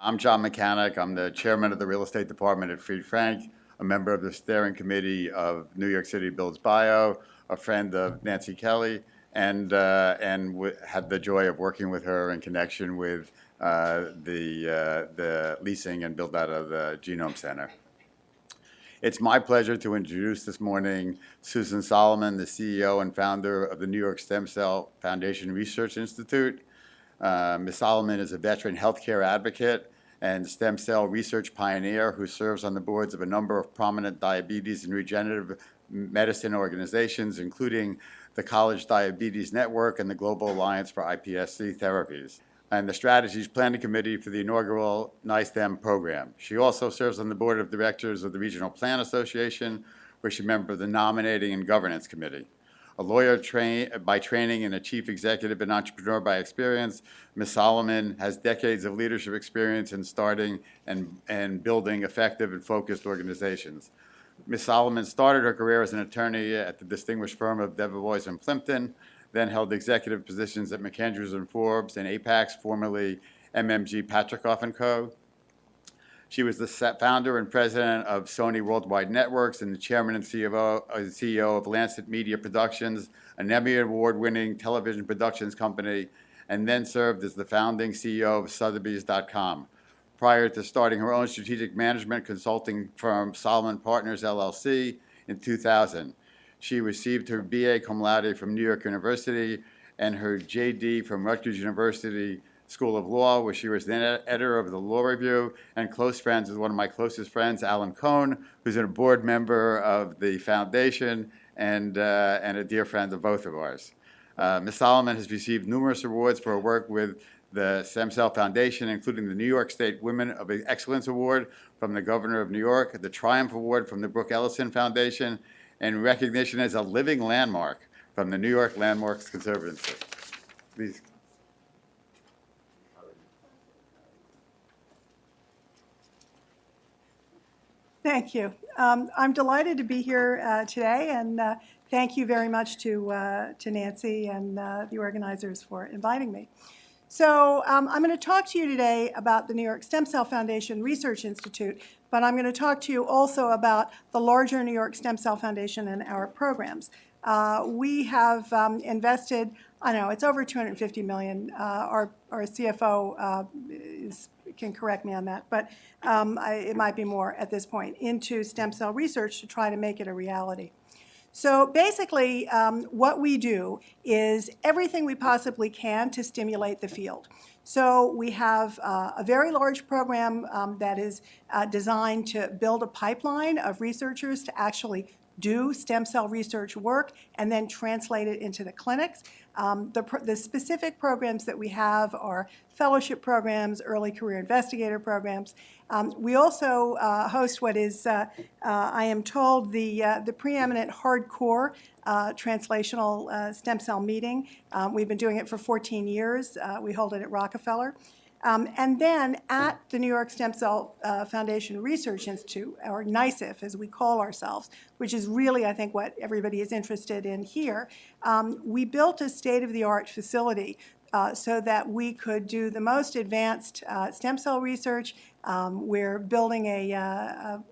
I'm John Mechanic. I'm the chairman of the real estate department at Fried Frank, a member of the steering committee of New York City Builds Bio, a friend of Nancy Kelly, and had the joy of working with her in connection with the leasing and build out of the Genome Center. It's my pleasure to introduce this morning Susan Solomon, the CEO and founder of the New York Stem Cell Foundation Research Institute. Ms. Solomon is a veteran healthcare advocate and stem cell research pioneer who serves on the boards of a number of prominent diabetes and regenerative medicine organizations, including the College Diabetes Network and the Global Alliance for iPSC Therapies, and the Strategies Planning Committee for the inaugural NYSCF program. She also serves on the board of directors of the Regional Plan Association, where she's a member of the Nominating and Governance Committee. A lawyer by training and a chief executive and entrepreneur by experience, Ms. Solomon has decades of leadership experience in starting and building effective and focused organizations. Ms. Solomon started her career as an attorney at the distinguished firm of Debevoise and Plimpton, then held executive positions at McAndrews and Forbes and Apax, formerly MMG Patrikoff & Co. She was the founder and president of Sony Worldwide Networks and the chairman and CEO of Lancet Media Productions, an Emmy Award-winning television productions company, and then served as the founding CEO of Sotheby's.com. Prior to starting her own strategic management consulting firm, Solomon Partners, LLC, in 2000. She received her BA cum laude from New York University and her JD from Rutgers University School of Law, where she was then editor of the Law Review and close friends with one of my closest friends, Alan Cohn, who's a board member of the foundation and a dear friend of both of ours. Ms. Solomon has received numerous awards for her work with the Stem Cell Foundation, including the New York State Women of Excellence Award from the Governor of New York, the Triumph Award from the Brooke Ellison Foundation, and recognition as a living landmark from the New York Landmarks Conservancy. Please. Thank you. I'm delighted to be here today, and thank you very much to Nancy and the organizers for inviting me. So I'm going to talk to you today about the New York Stem Cell Foundation Research Institute, but I'm going to talk to you also about the larger New York Stem Cell Foundation and our programs. We have invested, I know, it's over $250 million. Our CFO can correct me on that, but it might be more at this point, into stem cell research to try to make it a reality. So basically, what we do is everything we possibly can to stimulate the field. So we have a very large program that is designed to build a pipeline of researchers to actually do stem cell research work and then translate it into the clinics. The specific programs that we have are fellowship programs, early career investigator programs. We also host what is, I am told, the preeminent hardcore translational stem cell meeting. We've been doing it for 14 years. We hold it at Rockefeller. And then at the New York Stem Cell Foundation Research Institute, or NYSCF as we call ourselves, which is really, I think, what everybody is interested in here, we built a state-of-the-art facility so that we could do the most advanced stem cell research. We're building a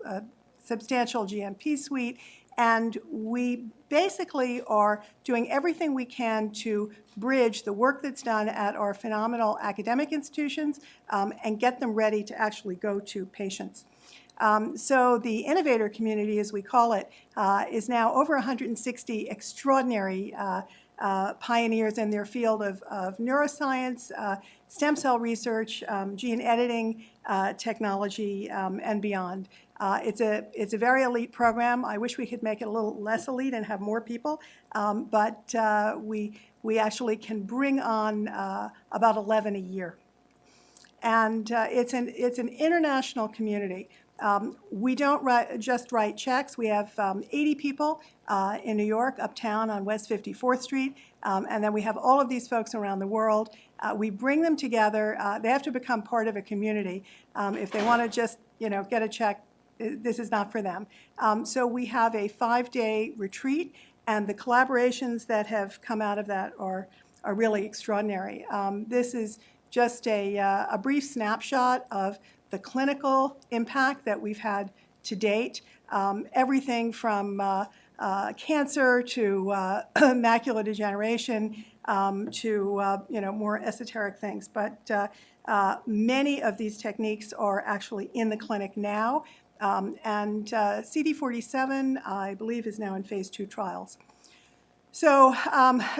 substantial GMP suite, and we basically are doing everything we can to bridge the work that's done at our phenomenal academic institutions and get them ready to actually go to patients. So the Innovator community, as we call it, is now over 160 extraordinary pioneers in their field of neuroscience, stem cell research, gene editing technology, and beyond. It's a very elite program. I wish we could make it a little less elite and have more people, but we actually can bring on about 11 a year. And it's an international community. We don't just write checks. We have 80 people in New York, uptown on West 54th Street, and then we have all of these folks around the world. We bring them together. They have to become part of a community. If they want to just, get a check, this is not for them. So we have a 5-day retreat, and the collaborations that have come out of that are really extraordinary. This is just a brief snapshot of the clinical impact that we've had to date. Everything from cancer to macular degeneration to more esoteric things. But many of these techniques are actually in the clinic now. And CD47, I believe, is now in phase 2 trials. So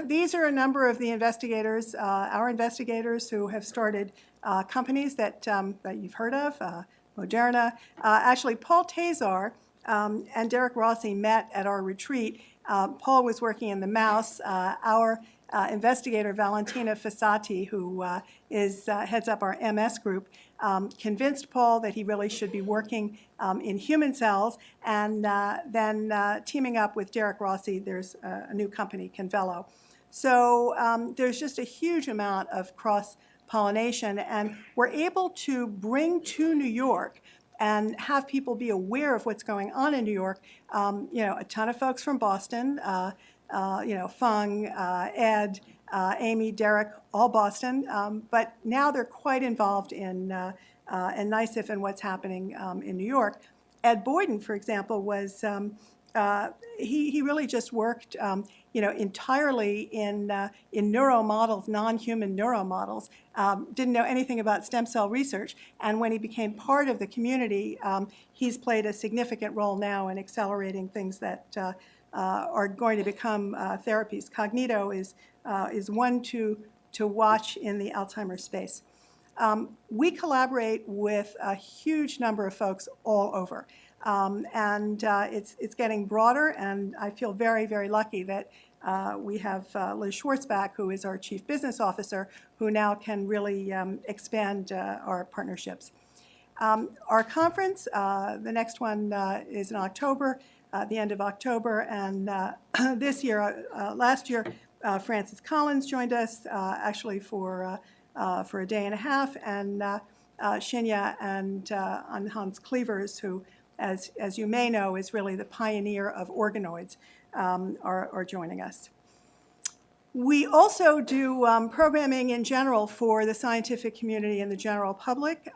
these are a number of the investigators, our investigators who have started companies that you've heard of, Moderna. Actually, Paul Tazar and Derek Rossi met at our retreat. Paul was working in the mouse. Our investigator, Valentina Fossati, who heads up our MS group, convinced Paul that he really should be working in human cells, and then teaming up with Derek Rossi, there's a new company, Convello. So there's just a huge amount of cross-pollination, and we're able to bring to New York and have people be aware of what's going on in New York. A ton of folks from Boston, Fung, Ed, Amy, Derek, all Boston, but now they're quite involved in NYSCF and what's happening in New York. Ed Boyden, for example, was he really just worked entirely in neuro models, non-human neuro models. Didn't know anything about stem cell research, and when he became part of the community, he's played a significant role now in accelerating things that are going to become therapies. Cognito is one to watch in the Alzheimer's space. We collaborate with a huge number of folks all over, and it's getting broader, and I feel very, very lucky that we have Liz Schwartzbach, who is our Chief Business Officer, who now can really expand our partnerships. Our conference, the next one is in October, the end of October, and last year, Francis Collins joined us, actually for a day and a half, and Shinya and Hans Cleavers, who, as you may know, is really the pioneer of organoids, are joining us. We also do programming in general for the scientific community and the general public.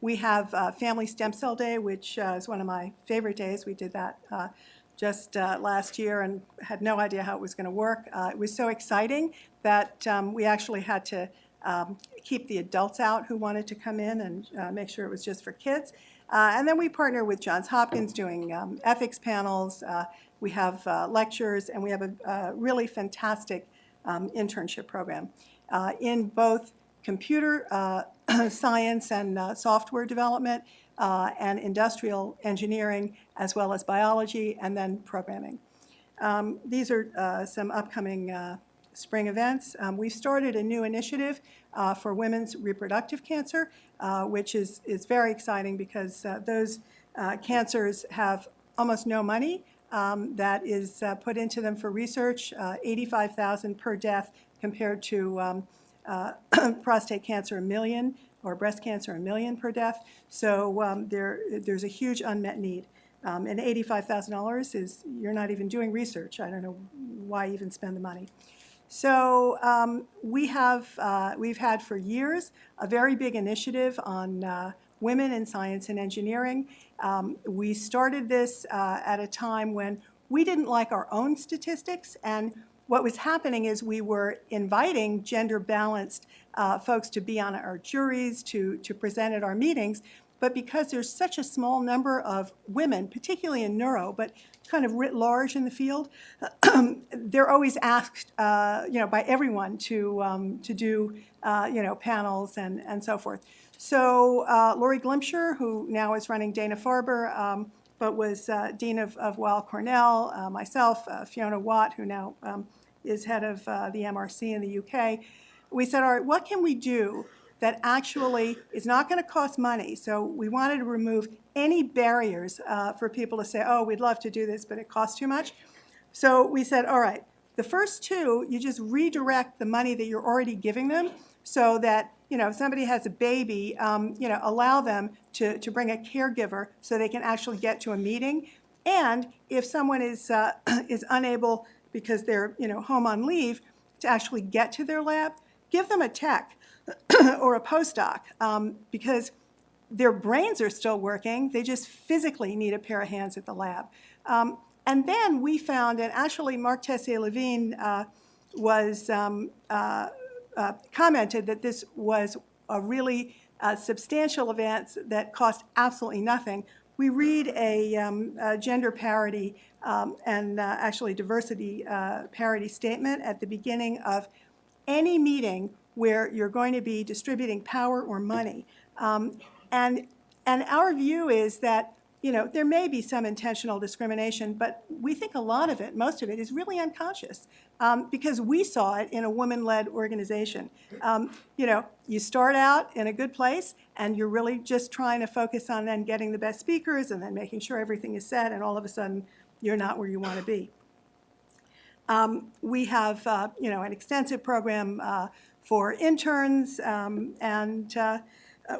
We have Family Stem Cell Day, which is one of my favorite days. We did that just last year and had no idea how it was going to work. It was so exciting that we actually had to keep the adults out who wanted to come in and make sure it was just for kids. And then we partner with Johns Hopkins doing ethics panels. We have lectures, and we have a really fantastic internship program in both computer science and software development and industrial engineering, as well as biology, and then programming. These are some upcoming spring events. We've started a new initiative for women's reproductive cancer, which is very exciting because those cancers have almost no money that is put into them for research, $85,000 per death compared to prostate cancer, $1 million, or breast cancer, $1 million per death. So there's a huge unmet need. And $85,000 is, you're not even doing research. I don't know why even spend the money. So we've had for years a very big initiative on women in science and engineering. We started this at a time when we didn't like our own statistics, and what was happening is we were inviting gender-balanced folks to be on our juries, to present at our meetings, but because there's such a small number of women, particularly in neuro, but kind of writ large in the field, they're always asked, by everyone to do, panels and so forth. So Lori Glimsher, who now is running Dana-Farber, but was dean of Weill Cornell, myself, Fiona Watt, who now is head of the MRC in the UK, we said, all right, what can we do that actually is not going to cost money? So we wanted to remove any barriers for people to say, oh, we'd love to do this, but it costs too much. So we said, all right, the first two, you just redirect the money that you're already giving them so that, if somebody has a baby, allow them to bring a caregiver so they can actually get to a meeting. And if someone is unable because they're, home on leave to actually get to their lab, give them a tech or a postdoc, because their brains are still working, they just physically need a pair of hands at the lab. And then we found, and actually Mark Tessier-Levine commented that this was a really substantial event that cost absolutely nothing. We read a gender parity and actually diversity parity statement at the beginning of any meeting where you're going to be distributing power or money. And our view is that, you know, there may be some intentional discrimination, but we think a lot of it, most of it, is really unconscious because we saw it in a woman-led organization. You know, you start out in a good place and you're really just trying to focus on then getting the best speakers and then making sure everything is set, and all of a sudden you're not where you want to be. We have, you know, an extensive program for interns, and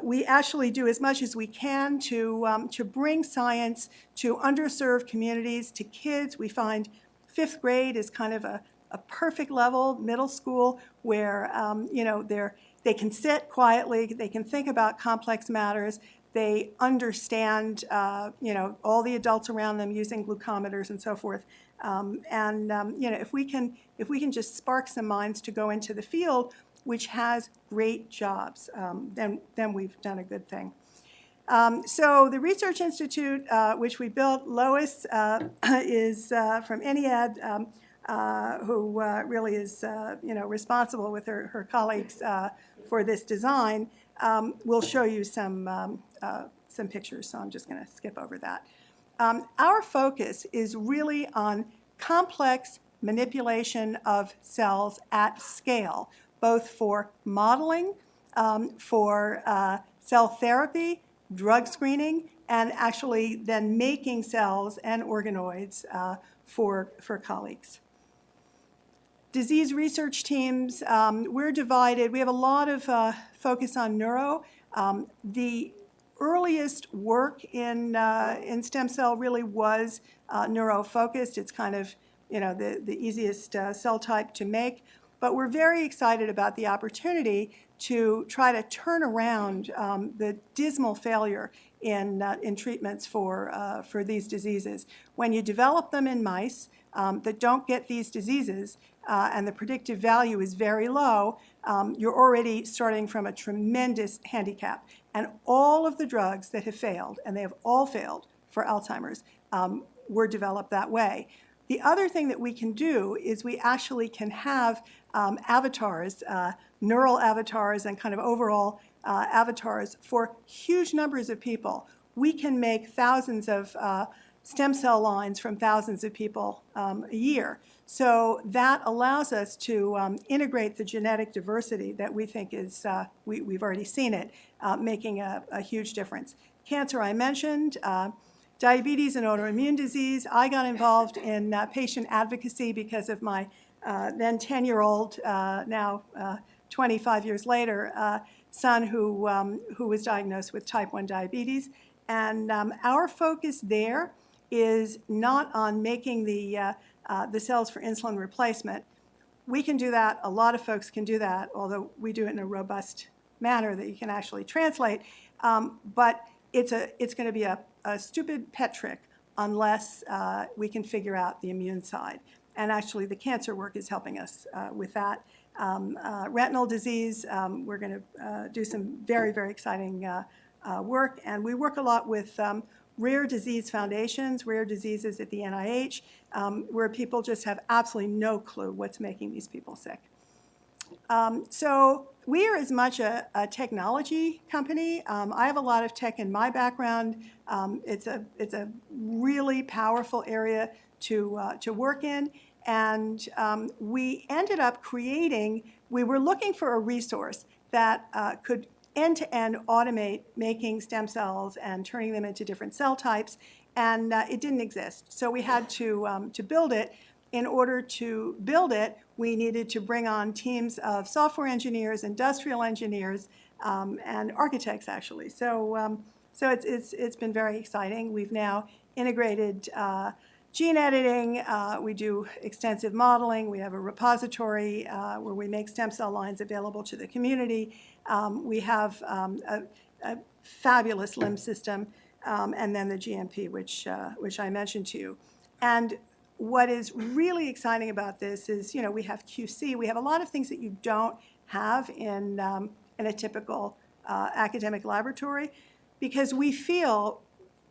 we actually do as much as we can to bring science to underserved communities, to kids. We find 5th grade is kind of a perfect level, middle school, where you know, they can sit quietly, they can think about complex matters, they understand you know, all the adults around them using glucometers and so forth. You know, if we can just spark some minds to go into the field, which has great jobs, then we've done a good thing. So the Research Institute, which we built, Lois is from NEAD, who really is you know, responsible with her colleagues for this design. We'll show you some pictures, so I'm just going to skip over that. Our focus is really on complex manipulation of cells at scale, both for modeling, for cell therapy, drug screening, and actually then making cells and organoids for colleagues. Disease research teams, we're divided. We have a lot of focus on neuro. The earliest work in stem cell really was neuro-focused. It's kind of, you know, the easiest cell type to make. But we're very excited about the opportunity to try to turn around the dismal failure in treatments for these diseases. When you develop them in mice that don't get these diseases and the predictive value is very low, you're already starting from a tremendous handicap. And all of the drugs that have failed, and they have all failed for Alzheimer's, were developed that way. The other thing that we can do is we actually can have avatars, neural avatars and kind of overall avatars for huge numbers of people. We can make thousands of stem cell lines from thousands of people a year. So that allows us to integrate the genetic diversity that we think is, we've already seen it, making a huge difference. Cancer I mentioned. Diabetes and autoimmune disease. I got involved in patient advocacy because of my then 10-year-old, now 25 years later, son who was diagnosed with type 1 diabetes. And our focus there is not on making the cells for insulin replacement. We can do that. A lot of folks can do that, although we do it in a robust manner that you can actually translate. But it's going to be a stupid pet trick unless we can figure out the immune side. And actually, the cancer work is helping us with that. Retinal disease, we're going to do some very, very exciting work. And we work a lot with rare disease foundations, rare diseases at the NIH, where people just have absolutely no clue what's making these people sick. So we are as much a technology company. I have a lot of tech in my background. It's a really powerful area to work in. And we ended up creating, we were looking for a resource that could end-to-end automate making stem cells and turning them into different cell types, and it didn't exist. So we had to build it. In order to build it, we needed to bring on teams of software engineers, industrial engineers, and architects, actually. So it's been very exciting. We've now integrated gene editing. We do extensive modeling. We have a repository where we make stem cell lines available to the community. We have a fabulous LIMS system, and then the GMP, which I mentioned to you. And what is really exciting about this is, we have QC, we have a lot of things that you don't have in a typical academic laboratory, because we feel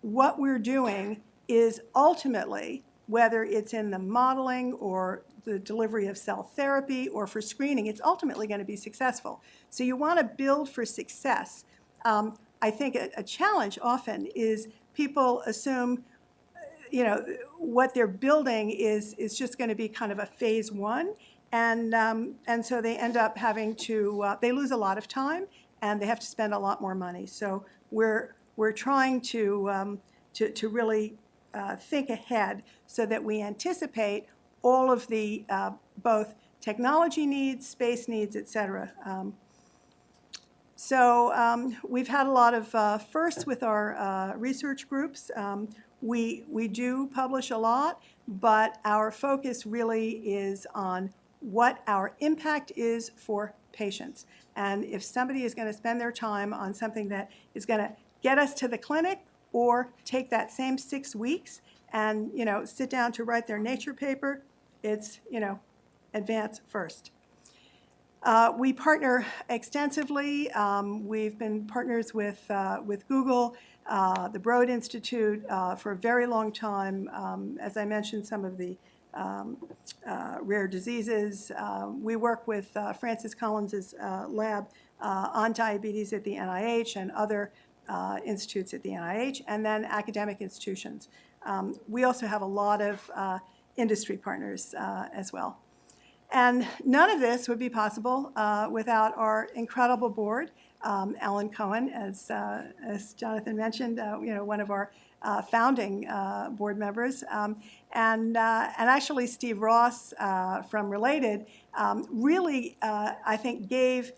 what we're doing is ultimately, whether it's in the modeling or the delivery of cell therapy or for screening, it's ultimately going to be successful. So you want to build for success. I think a challenge often is people assume, what they're building is just going to be kind of a phase one, and so they end up having to, they lose a lot of time, and they have to spend a lot more money. So we're trying to really think ahead so that we anticipate all of the both technology needs, space needs, et cetera. So we've had a lot of firsts with our research groups. We do publish a lot, but our focus really is on what our impact is for patients. And if somebody is going to spend their time on something that is going to get us to the clinic, or take that same 6 weeks and, sit down to write their Nature paper, it's, advance first. We partner extensively. We've been partners with Google, the Broad Institute for a very long time. As I mentioned, some of the rare diseases. We work with Francis Collins's lab on diabetes at the NIH and other institutes at the NIH, and then academic institutions. We also have a lot of industry partners as well. And none of this would be possible without our incredible board. Alan Cohen, as Jonathan mentioned, one of our founding board members, and actually Steve Ross from Related really, I think, gave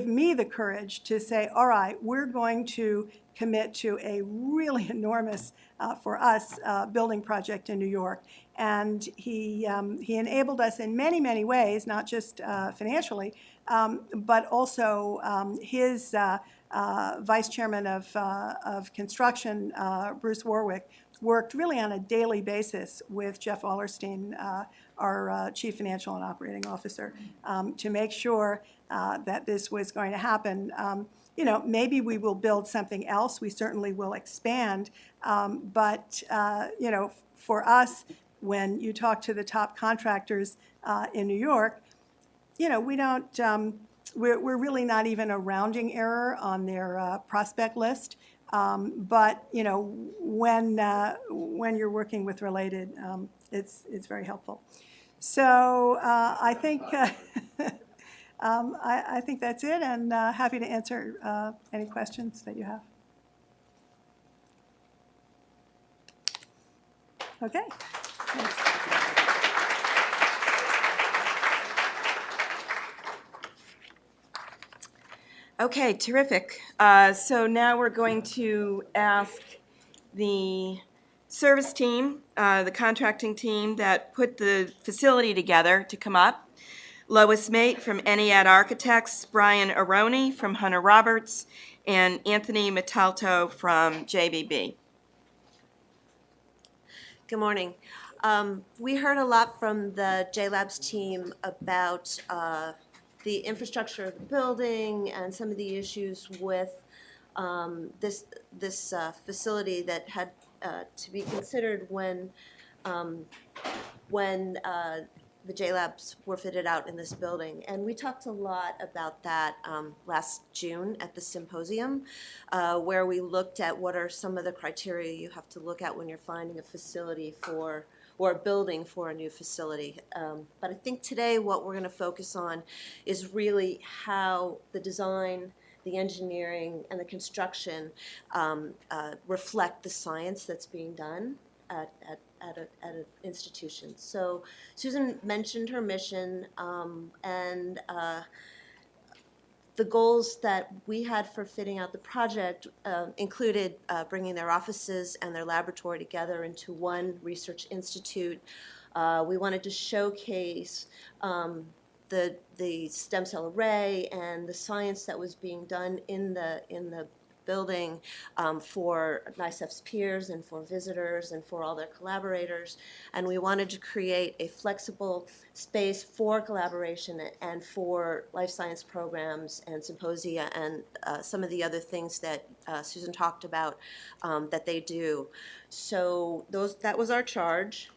me the courage to say, all right, we're going to commit to a really enormous, for us, building project in New York. And he enabled us in many, many ways, not just financially, but also his vice chairman of construction, Bruce Warwick, worked really on a daily basis with Jeff Wallerstein, our chief financial and operating officer, to make sure that this was going to happen. Maybe we will build something else. We certainly will expand. But for us, when you talk to the top contractors in New York, we don't, we're really not even a rounding error on their prospect list. But when you're working with Related, it's very helpful. So I think I think that's it, and happy to answer any questions that you have. Okay. Thanks. Okay, terrific. So now we're going to ask the service team, the contracting team that put the facility together to come up. Lois Mate from Enniad Architects, Brian Aroni from Hunter Roberts, and Anthony Metalto from JBB. Good morning. We heard a lot from the JLabs team about the infrastructure of the building and some of the issues with this facility that had to be considered when the JLabs were fitted out in this building. And we talked a lot about that last June at the symposium, where we looked at what are some of the criteria you have to look at when you're finding a facility for, or a building for a new facility. But I think today what we're going to focus on is really how the design, the engineering, and the construction reflect the science that's being done at an institution. So Susan mentioned her mission, and the goals that we had for fitting out the project included bringing their offices and their laboratory together into one research institute. We wanted to showcase the stem cell array and the science that was being done in the building for NYSCF's peers and for visitors and for all their collaborators. And we wanted to create a flexible space for collaboration and for life science programs and symposia and some of the other things that Susan talked about that they do. So that was our charge.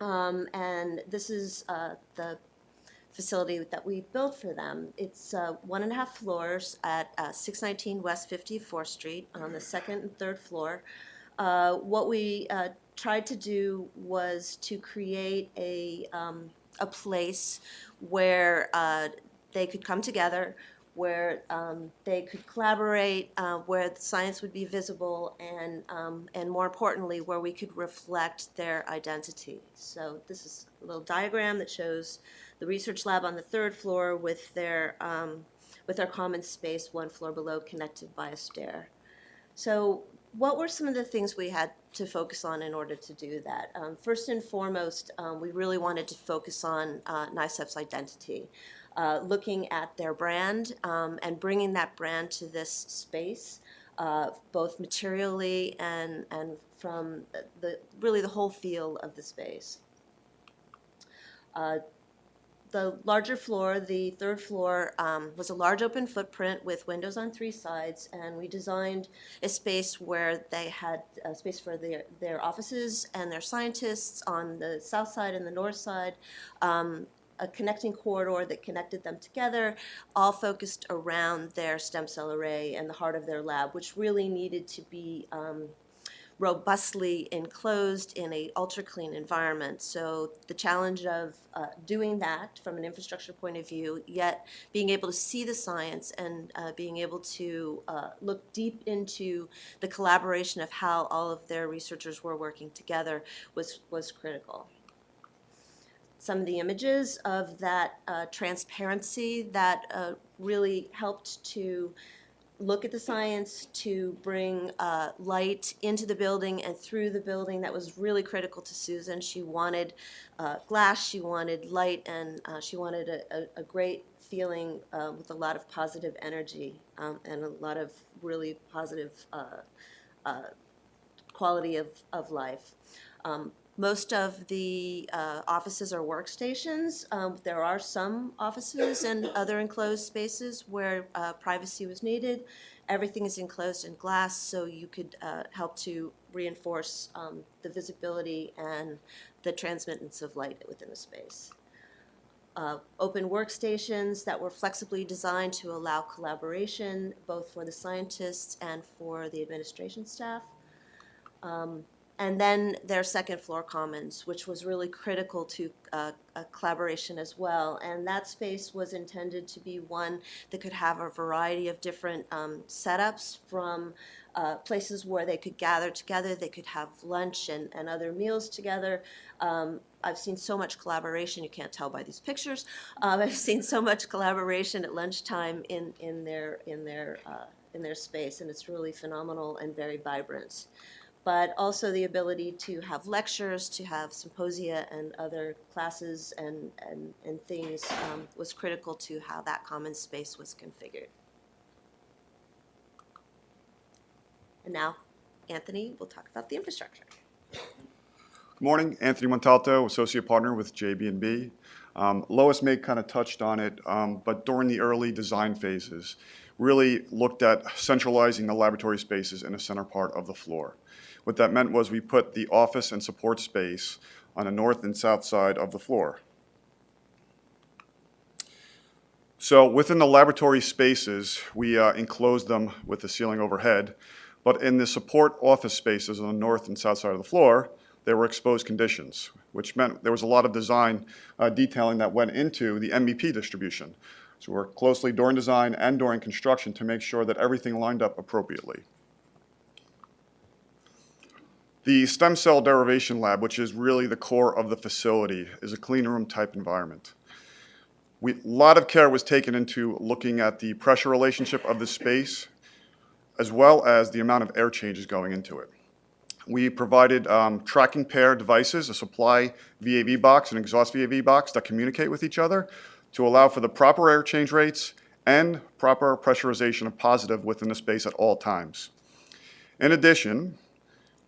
And this is the facility that we built for them. It's 1.5 floors at 619 West 54th Street on the second and third floor. What we tried to do was to create a place where they could come together, where they could collaborate, where the science would be visible, and more importantly, where we could reflect their identity. So this is a little diagram that shows the research lab on the third floor with their common space 1 floor below, connected by a stair. So what were some of the things we had to focus on in order to do that? First and foremost, we really wanted to focus on NYSCF's identity. Looking at their brand and bringing that brand to this space, both materially and from really the whole feel of the space. The larger floor, the third floor, was a large open footprint with windows on 3 sides, and we designed a space where they had a space for their offices and their scientists on the south side and the north side, a connecting corridor that connected them together, all focused around their stem cell array and the heart of their lab, which really needed to be robustly enclosed in a ultra-clean environment. So the challenge of doing that from an infrastructure point of view, yet being able to see the science and being able to look deep into the collaboration of how all of their researchers were working together was critical. Some of the images of that transparency that really helped to look at the science, to bring light into the building and through the building. That was really critical to Susan. She wanted glass, she wanted light, and she wanted a great feeling with a lot of positive energy and a lot of really positive quality of life. Most of the offices are workstations. There are some offices and other enclosed spaces where privacy was needed. Everything is enclosed in glass, so you could help to reinforce the visibility and the transmittance of light within the space. Open workstations that were flexibly designed to allow collaboration, both for the scientists and for the administration staff. And then their second floor commons, which was really critical to a collaboration as well. And that space was intended to be one that could have a variety of different setups, from places where they could gather together, they could have lunch and other meals together. I've seen so much collaboration, you can't tell by these pictures. I've seen so much collaboration at lunchtime in their space, and it's really phenomenal and very vibrant. But also the ability to have lectures, to have symposia and other classes and things was critical to how that common space was configured. And now, Anthony will talk about the infrastructure. Good morning, Anthony Montalto, Associate Partner with JB&B. Lois May kind of touched on it, but during the early design phases, really looked at centralizing the laboratory spaces in the center part of the floor. What that meant was we put the office and support space on the north and south side of the floor. So within the laboratory spaces, we enclosed them with the ceiling overhead, but in the support office spaces on the north and south side of the floor, there were exposed conditions, which meant there was a lot of design detailing that went into the MVP distribution. So we worked closely during design and during construction to make sure that everything lined up appropriately. The stem cell derivation lab, which is really the core of the facility, is a clean room type environment. A lot of care was taken into looking at the pressure relationship of the space, as well as the amount of air changes going into it. We provided tracking pair devices, a supply VAV box and exhaust VAV box that communicate with each other to allow for the proper air change rates and proper pressurization of positive within the space at all times. In addition,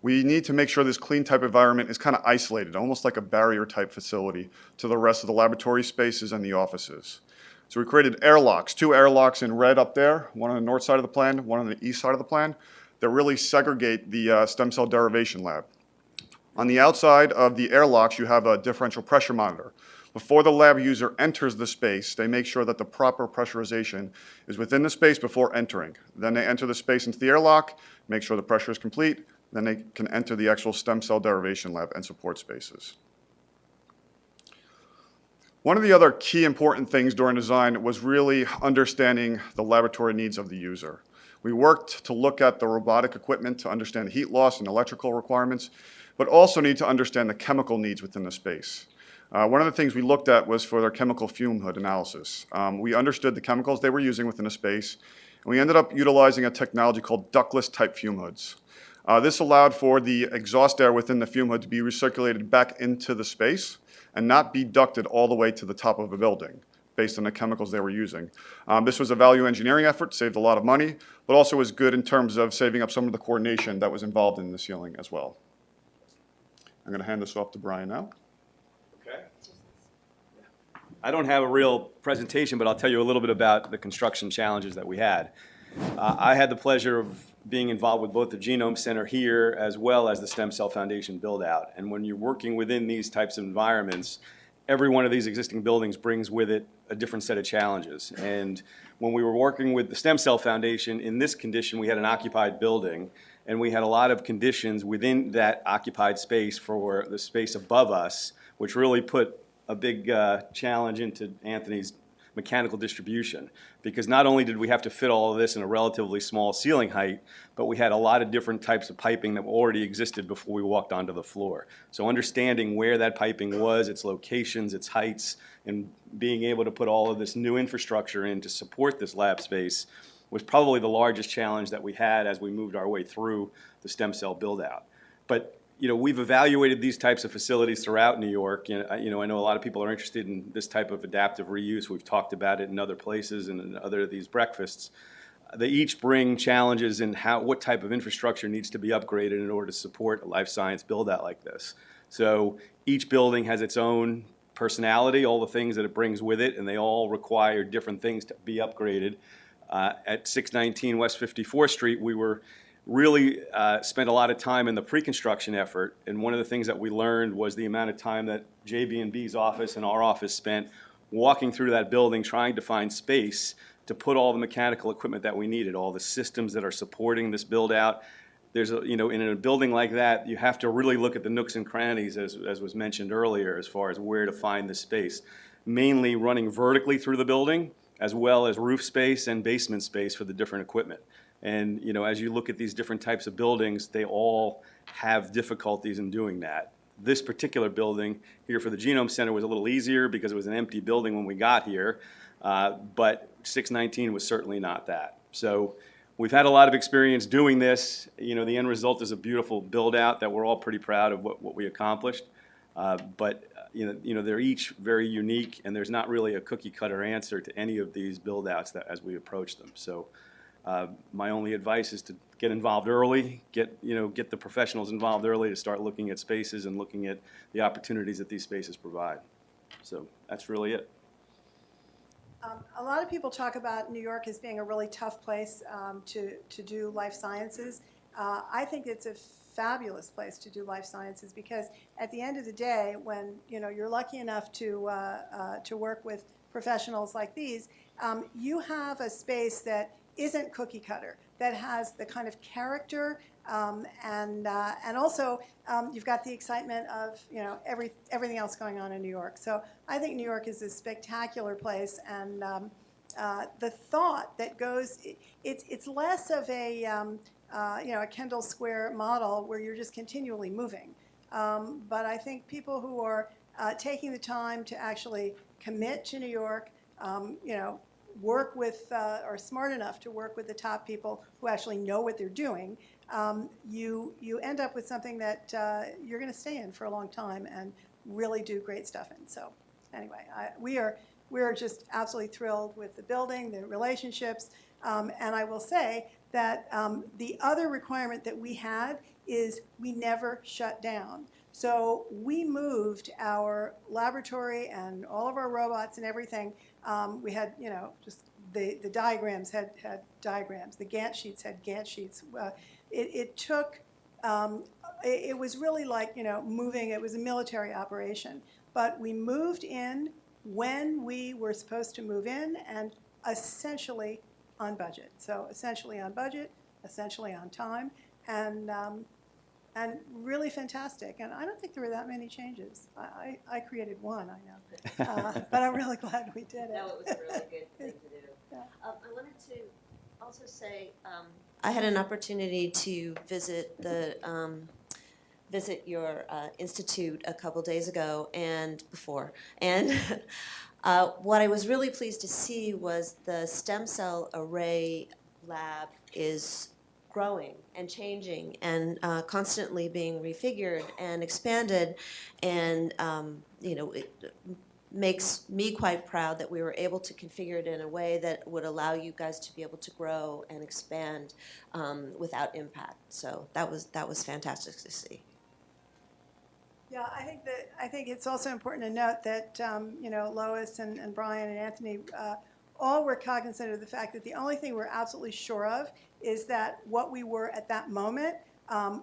we need to make sure this clean type environment is kind of isolated, almost like a barrier type facility to the rest of the laboratory spaces and the offices. So we created airlocks, 2 airlocks in red up there, one on the north side of the plan, one on the east side of the plan, that really segregate the stem cell derivation lab. On the outside of the airlocks, you have a differential pressure monitor. Before the lab user enters the space, they make sure that the proper pressurization is within the space before entering. Then they enter the space into the airlock, make sure the pressure is complete, then they can enter the actual stem cell derivation lab and support spaces. One of the other key important things during design was really understanding the laboratory needs of the user. We worked to look at the robotic equipment to understand heat loss and electrical requirements, but also need to understand the chemical needs within the space. One of the things we looked at was for their chemical fume hood analysis. We understood the chemicals they were using within the space, and we ended up utilizing a technology called ductless type fume hoods. This allowed for the exhaust air within the fume hood to be recirculated back into the space and not be ducted all the way to the top of a building based on the chemicals they were using. This was a value engineering effort, saved a lot of money, but also was good in terms of saving up some of the coordination that was involved in the sealing as well. I'm going to hand this off to Brian now. Okay. I don't have a real presentation, but I'll tell you a little bit about the construction challenges that we had. I had the pleasure of being involved with both the Genome Center here as well as the Stem Cell Foundation build-out. And when you're working within these types of environments, every one of these existing buildings brings with it a different set of challenges. And when we were working with the Stem Cell Foundation, in this condition, we had an occupied building, and we had a lot of conditions within that occupied space for the space above us, which really put a big challenge into Anthony's mechanical distribution, because not only did we have to fit all of this in a relatively small ceiling height, but we had a lot of different types of piping that already existed before we walked onto the floor. So understanding where that piping was, its locations, its heights, and being able to put all of this new infrastructure in to support this lab space was probably the largest challenge that we had as we moved our way through the stem cell build-out. But we've evaluated these types of facilities throughout New York. I know a lot of people are interested in this type of adaptive reuse. We've talked about it in other places and in other of these breakfasts. They each bring challenges in what type of infrastructure needs to be upgraded in order to support a life science build-out like this. So each building has its own personality, all the things that it brings with it, and they all require different things to be upgraded. At 619 West 54th Street, we were really spent a lot of time in the pre-construction effort, and one of the things that we learned was the amount of time that JB&B's office and our office spent walking through that building trying to find space to put all the mechanical equipment that we needed, all the systems that are supporting this build-out. There's in a building like that, you have to really look at the nooks and crannies, as was mentioned earlier, as far as where to find the space, mainly running vertically through the building, as well as roof space and basement space for the different equipment. And as you look at these different types of buildings, they all have difficulties in doing that. This particular building here for the Genome Center was a little easier because it was an empty building when we got here, but 619 was certainly not that. So we've had a lot of experience doing this. The end result is a beautiful build-out that we're all pretty proud of what we accomplished. But they're each very unique, and there's not really a cookie-cutter answer to any of these build-outs as we approach them. So my only advice is to get involved early, get the professionals involved early to start looking at spaces and looking at the opportunities that these spaces provide. So that's really it. A lot of people talk about New York as being a really tough place to do life sciences. I think it's a fabulous place to do life sciences because at the end of the day, when you're lucky enough to work with professionals like these, you have a space that isn't cookie cutter, that has the kind of character and also you've got the excitement of everything else going on in New York. So I think New York is a spectacular place, and the thought that goes, it's less of a Kendall Square model where you're just continually moving. But I think people who are taking the time to actually commit to New York, work with, or smart enough to work with the top people who actually know what they're doing, you end up with something that you're going to stay in for a long time and really do great stuff in. So anyway, we are we're just absolutely thrilled with the building, the relationships, and I will say that the other requirement that we had is we never shut down. So we moved our laboratory and all of our robots and everything. We had, just the diagrams had diagrams. The Gantt sheets had Gantt sheets. It took, it was really like, moving. It was a military operation. But we moved in when we were supposed to move in and essentially on budget. So essentially on budget, essentially on time, and really fantastic. And I don't think there were that many changes. I created one, I know. But I'm really glad we did it. No, it was a really good thing to do. Yeah. I wanted to also say, I had an opportunity to visit your institute a couple days ago and before. And what I was really pleased to see was the stem cell array lab is growing and changing and constantly being refigured and expanded, and it makes me quite proud that we were able to configure it in a way that would allow you guys to be able to grow and expand without impact. So that was fantastic to see. Yeah, I think it's also important to note that Lois and Brian and Anthony all were cognizant of the fact that the only thing we're absolutely sure of is that what we were at that moment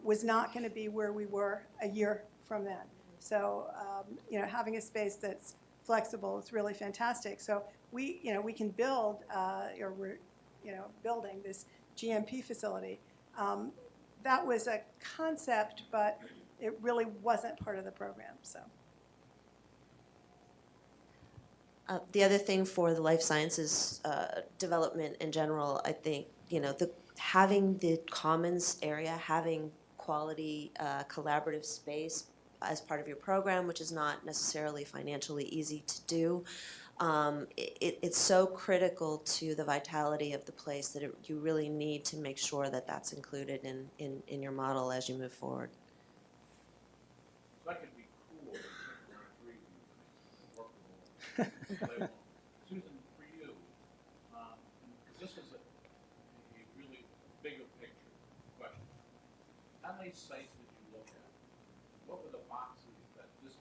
was not going to be where we were a year from then. So having a space that's flexible is really fantastic. So we can build or we're building this GMP facility. That was a concept, but it really wasn't part of the program. So. The other thing for the life sciences development in general, I think, having the commons area, having quality collaborative space as part of your program, which is not necessarily financially easy to do, it's so critical to the vitality of the place that you really need to make sure that that's included in your model as you move forward. That could be cool. Workable. Susan, for you, because this is a really bigger picture question. How many sites did you look at? What were the boxes that this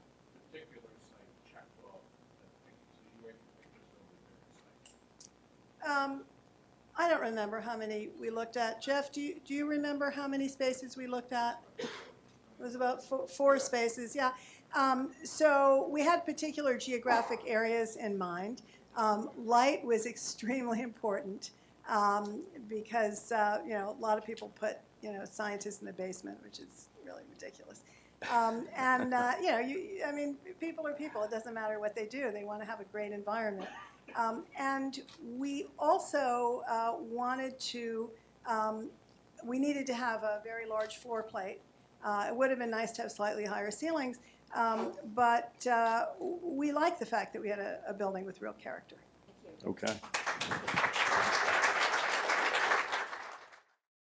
particular site checked off? So you were able to pick this over different sites? I don't remember how many we looked at. Jeff, do you remember how many spaces we looked at? It was about four spaces, yeah. So we had particular geographic areas in mind. Light was extremely important because a lot of people put scientists in the basement, which is really ridiculous. People are people. It doesn't matter what they do. They want to have a great environment. And we also wanted to. We needed to have a very large floor plate. It would have been nice to have slightly higher ceilings, but we like the fact that we had a building with real character. Okay.